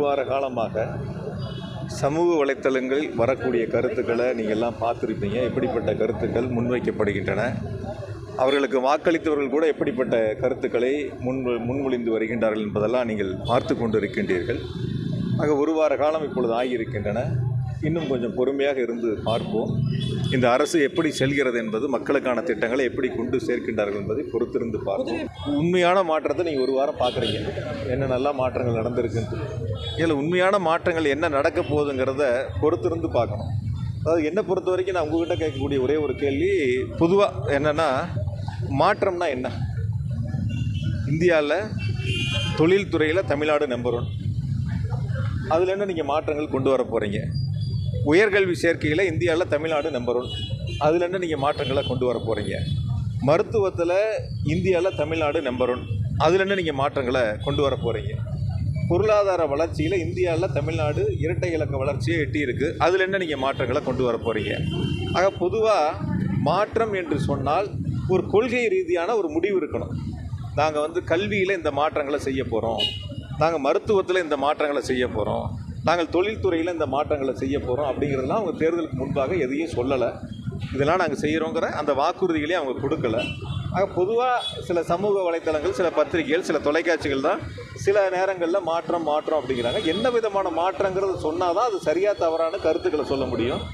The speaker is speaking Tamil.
வார காலமாக சமூக வலைத்தளங்களில் வரக்கூடிய கருத்துக்களை நீங்கள் எல்லாம் பார்த்துருப்பீங்க. எப்படிப்பட்ட கருத்துக்கள் முன்வைக்கப்படுகின்றன, அவர்களுக்கு வாக்களித்தவர்கள் கூட எப்படிப்பட்ட கருத்துக்களை முன்மொழிந்து வருகின்றார்கள் என்பதெல்லாம் நீங்கள் பார்த்து கொண்டு இருக்கின்றீர்கள். ஆக ஒரு வார காலம் இப்பொழுது ஆகியிருக்கின்றன. இன்னும் கொஞ்சம் பொறுமையாக இருந்து பார்ப்போம். இந்த அரசு எப்படி செல்கிறது என்பது, மக்களுக்கான திட்டங்களை எப்படி கொண்டு சேர்க்கின்றார்கள் என்பதை பொறுத்திருந்து பார்ப்போம். உண்மையான மாற்றத்தை நீங்கள் ஒரு வாரம் பார்க்குறீங்க, என்ன நல்லா மாற்றங்கள் நடந்திருக்குன்னு. இதில் உண்மையான மாற்றங்கள் என்ன நடக்க போகுதுங்கிறத பொறுத்திருந்து பார்க்கணும். அதாவது என்னை பொறுத்த வரைக்கும் நான் உங்கள்கிட்ட கேட்கக்கூடிய ஒரே ஒரு கேள்வி பொதுவாக என்னென்னா, மாற்றம்னா என்ன? இந்தியாவில் தொழில்துறையில் தமிழ்நாடு நம்பர் 1. அதில் என்ன நீங்கள் மாற்றங்கள் கொண்டு வர போகிறீங்க? உயர்கல்வி சேர்க்கையில் இந்தியாவில் தமிழ்நாடு நம்பர் 1. அதில் என்ன நீங்கள் மாற்றங்களை கொண்டு வர போகிறீங்க? மருத்துவத்தில் இந்தியாவில் தமிழ்நாடு நம்பர் 1. அதில் என்ன நீங்கள் மாற்றங்களை கொண்டு வர போகிறீங்க? பொருளாதார வளர்ச்சியில் இந்தியாவில் தமிழ்நாடு இரட்டை இலக்க வளர்ச்சியை எட்டியிருக்கு. அதில் என்ன நீங்கள் மாற்றங்களை கொண்டு வர போகிறீங்க? ஆக பொதுவாக மாற்றம் என்று சொன்னால் ஒரு கொள்கை ரீதியான ஒரு முடிவு இருக்கணும். நாங்கள் கல்வியில் இந்த மாற்றங்களை செய்ய போகிறோம், நாங்கள் மருத்துவத்தில் இந்த மாற்றங்களை செய்ய போகிறோம், நாங்கள் தொழில்துறையில் இந்த மாற்றங்களை செய்ய போகிறோம் அப்படிங்கிறதெல்லாம் அவங்க தேர்தலுக்கு முன்பாக எதையும் சொல்லலை. இதெல்லாம் நாங்கள் செய்கிறோங்கிற அந்த வாக்குறுதிகளையும் அவங்க கொடுக்கலை. ஆக பொதுவாக சில சமூக வலைத்தளங்கள், சில பத்திரிகைகள், சில தொலைக்காட்சிகள் தான் சில நேரங்களில் மாற்றம் அப்படிங்கிறாங்க. என்ன விதமான மாற்றங்கிறது சொன்னால் தான் அது சரியாக தவறான கருத்துக்களை சொல்ல முடியும்.